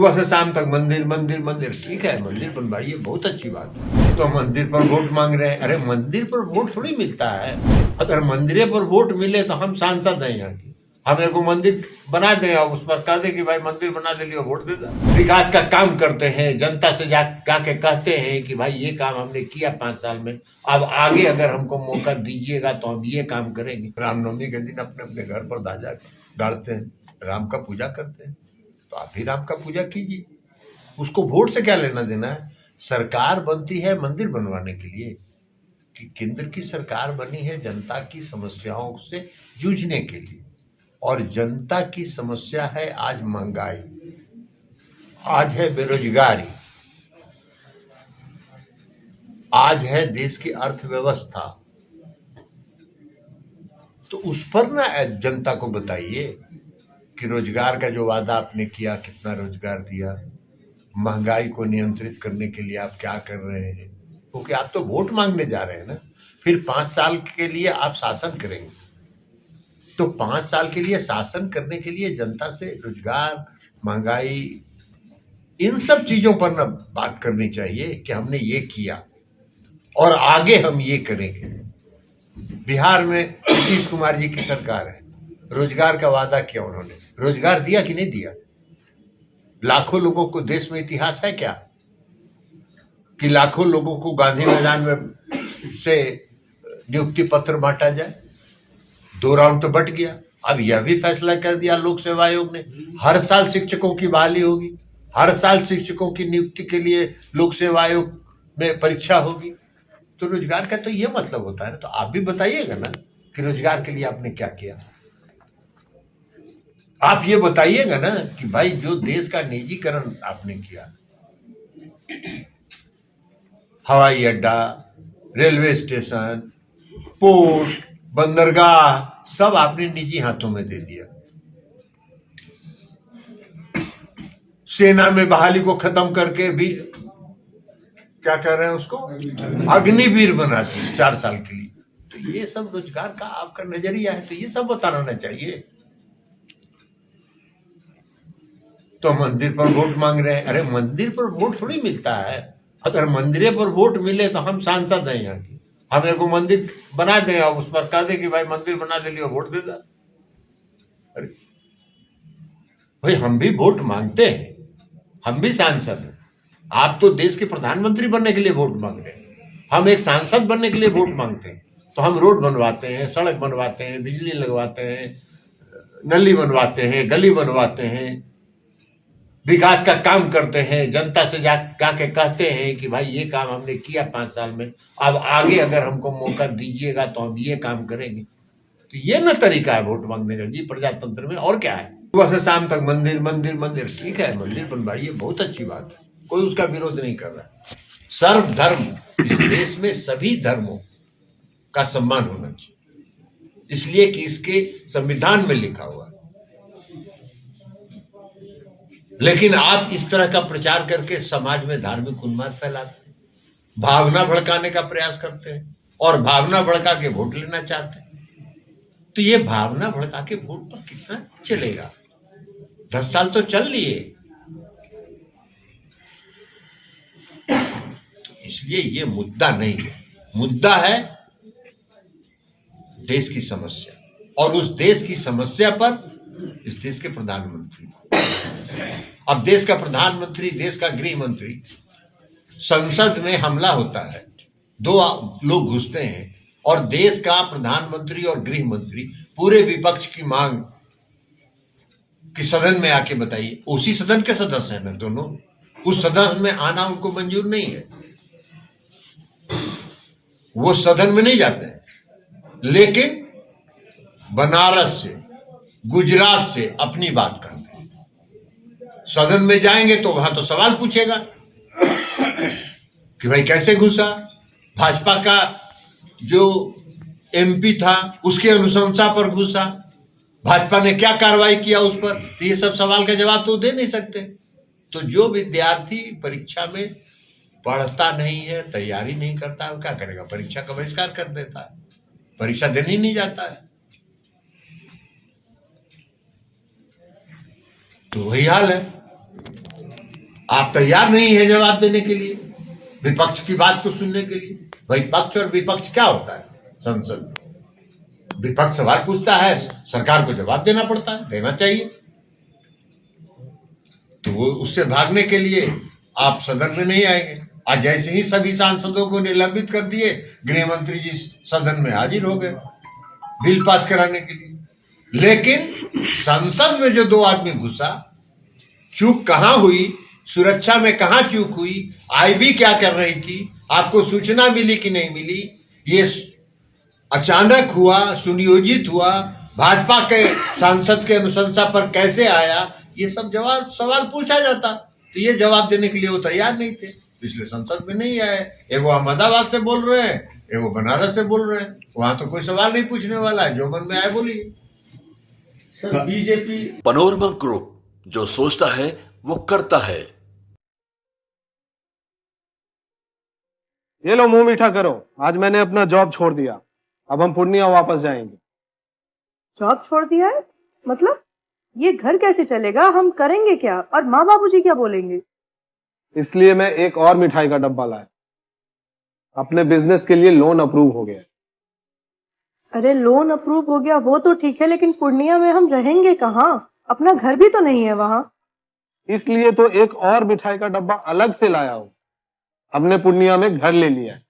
सुबह से शाम तक मंदिर मंदिर मंदिर। ठीक है, मंदिर बनवाइए, बहुत अच्छी बात है। तो मंदिर पर वोट मांग रहे हैं। अरे मंदिर पर वोट थोड़ी मिलता है। अगर मंदिर पर वोट मिले तो हम सांसद हैं यहाँ की, हम एक मंदिर बना दें और उस पर कह दें कि भाई मंदिर बना दे लियो, वोट दे दो। विकास का काम करते हैं, जनता से जाके कहते हैं कि भाई ये काम हमने किया 5 साल में, अब आगे अगर हमको मौका दीजिएगा तो हम ये काम करेंगे। रामनवमी के दिन अपने अपने घर पर ध्वजा गाड़ते हैं, राम का पूजा करते हैं, तो आप भी राम का पूजा कीजिए। उसको वोट से क्या लेना देना है। सरकार बनती है मंदिर बनवाने के लिए, कि केंद्र की सरकार बनी है जनता की समस्याओं से जूझने के लिए, और जनता की समस्या है आज महंगाई, आज है बेरोजगारी, आज है देश की अर्थव्यवस्था। तो उस पर ना जनता को बताइए कि रोजगार का जो वादा आपने किया, कितना रोजगार दिया, महंगाई को नियंत्रित करने के लिए आप क्या कर रहे हैं, क्योंकि आप तो वोट मांगने जा रहे हैं ना। फिर 5 साल के लिए आप शासन करेंगे, तो 5 साल के लिए शासन करने के लिए जनता से रोजगार, महंगाई, इन सब चीजों पर ना बात करनी चाहिए कि हमने ये किया और आगे हम ये करेंगे। बिहार में नीतीश कुमार जी की सरकार है, रोजगार का वादा किया उन्होंने, रोजगार दिया कि नहीं दिया। लाखों लोगों को, देश में इतिहास है क्या कि लाखों लोगों को गांधी मैदान में से नियुक्ति पत्र बांटा जाए। 2 राउंड तो बट गया। अब यह भी फैसला कर दिया लोक सेवा आयोग ने, हर साल शिक्षकों की बहाली होगी, हर साल शिक्षकों की नियुक्ति के लिए लोक सेवा आयोग में परीक्षा होगी। तो रोजगार का तो ये मतलब होता है ना। तो आप भी बताइएगा ना कि रोजगार के लिए आपने क्या किया। आप ये बताइएगा ना कि भाई जो देश का निजीकरण आपने किया, हवाई अड्डा, रेलवे स्टेशन, पोर्ट, बंदरगाह, सब आपने निजी हाथों में दे दिया। सेना में बहाली को खत्म करके भी क्या कर रहे हैं, उसको अग्निवीर बना दिए 4 साल के लिए। तो ये सब रोजगार का आपका नजरिया है, तो ये सब बताना चाहिए। तो मंदिर पर वोट मांग रहे हैं। अरे मंदिर पर वोट थोड़ी मिलता है। अगर मंदिर पर वोट मिले तो हम सांसद हैं यहाँ की, हम एक मंदिर बना दें और उस पर कह दें कि भाई मंदिर बना दे लियो, वोट दे दो। अरे भाई हम भी वोट मांगते हैं, हम भी सांसद हैं। आप तो देश के प्रधानमंत्री बनने के लिए वोट मांग रहे हैं, हम एक सांसद बनने के लिए वोट मांगते हैं। तो हम रोड बनवाते हैं, सड़क बनवाते हैं, बिजली लगवाते हैं, नली बनवाते हैं, गली बनवाते हैं, विकास का काम करते हैं, जनता से जाके कहते हैं कि भाई ये काम हमने किया 5 साल में, अब आगे अगर हमको मौका दीजिएगा तो हम ये काम करेंगे। तो ये ना तरीका है वोट मांगने का जी, प्रजातंत्र में। और क्या है, सुबह से शाम तक मंदिर मंदिर मंदिर। ठीक है, मंदिर बनवाइए, बहुत अच्छी बात है, कोई उसका विरोध नहीं कर रहा। सर्वधर्म, इस देश में सभी धर्मों का सम्मान होना चाहिए, इसलिए कि इसके संविधान में लिखा हुआ है। लेकिन आप इस तरह का प्रचार करके समाज में धार्मिक उन्माद फैलाते हैं, भावना भड़काने का प्रयास करते हैं और भावना भड़का के वोट लेना चाहते हैं। तो ये भावना भड़का के वोट पर कितना चलेगा। 10 साल तो चल लिए। तो इसलिए ये मुद्दा नहीं है, मुद्दा है देश की समस्या, और उस देश की समस्या पर इस देश के प्रधानमंत्री, अब देश का प्रधानमंत्री, देश का गृह मंत्री, संसद में हमला होता है, 2 लोग घुसते हैं और देश का प्रधानमंत्री और गृह मंत्री पूरे विपक्ष की मांग कि सदन में आके बताइए, उसी सदन के सदस्य हैं ना दोनों, उस सदन में आना उनको मंजूर नहीं है, वो सदन में नहीं जाते हैं। लेकिन बनारस से, गुजरात से अपनी बात करते हैं, सदन में जाएंगे तो वहां तो सवाल पूछेगा कि भाई कैसे घुसा, भाजपा का जो एमपी था उसके अनुशंसा पर घुसा, भाजपा ने क्या कार्रवाई किया उस पर, तो ये सब सवाल का जवाब तो दे नहीं सकते। तो जो विद्यार्थी परीक्षा में पढ़ता नहीं है, तैयारी नहीं करता है, वो क्या करेगा, परीक्षा का बहिष्कार कर देता है, परीक्षा देने ही नहीं जाता है। तो वही हाल है। आप तैयार नहीं है जवाब देने के लिए, विपक्ष की बात को सुनने के लिए। भाई पक्ष और विपक्ष क्या होता है संसद में? विपक्ष सवाल पूछता है, सरकार को जवाब देना पड़ता है, देना चाहिए। तो वो उससे भागने के लिए आप सदन में नहीं आएंगे। आज जैसे ही सभी सांसदों को निलंबित कर दिए, गृह मंत्री जी सदन में हाजिर हो गए बिल पास कराने के लिए। लेकिन संसद में जो 2 आदमी घुसा, चूक कहां हुई, सुरक्षा में कहां चूक हुई, आईबी क्या कर रही थी, आपको सूचना मिली कि नहीं मिली, ये अचानक हुआ, सुनियोजित हुआ, भाजपा के सांसद के अनुशंसा पर कैसे आया, ये सब सवाल पूछा जाता। तो ये जवाब देने के लिए वो तैयार नहीं थे, इसलिए संसद में नहीं आए। एगो अहमदाबाद से बोल रहे हैं, एगो बनारस से बोल रहे हैं, वहां तो कोई सवाल नहीं पूछने वाला है, जो मन में आए बोलिए। सर बीजेपी पैनोरमा ग्रुप, जो सोचता है वो करता है। ये लो मुंह मीठा करो, आज मैंने अपना जॉब छोड़ दिया, अब हम पूर्णिया वापस जाएंगे। जॉब छोड़ दिया है? मतलब ये घर कैसे चलेगा, हम करेंगे क्या, और माँ बाबूजी क्या बोलेंगे? इसलिए मैं एक और मिठाई का डब्बा लाया, अपने बिजनेस के लिए लोन अप्रूव हो गया। अरे लोन अप्रूव हो गया वो तो ठीक है, लेकिन पूर्णिया में हम रहेंगे कहाँ? अपना घर भी तो नहीं है वहां। इसलिए तो एक और मिठाई का डब्बा अलग से लाया हूं। हमने पूर्णिया में घर ले लिया है,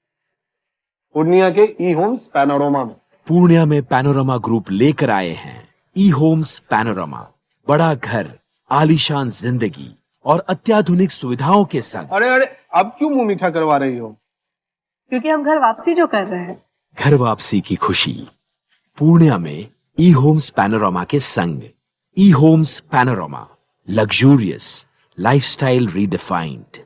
पूर्णिया के ई होम्स पैनोरमा में। पूर्णिया में पैनोरमा ग्रुप लेकर आए हैं ई होम्स पैनोरमा। बड़ा घर, आलीशान जिंदगी और अत्याधुनिक सुविधाओं के संग। अरे अब क्यों मुंह मीठा करवा रही हो? क्योंकि हम घर वापसी जो कर रहे हैं। घर वापसी की खुशी पूर्णिया में ई होम्स पैनोरमा के संग। ई Homes Panorama, luxurious lifestyle redefined.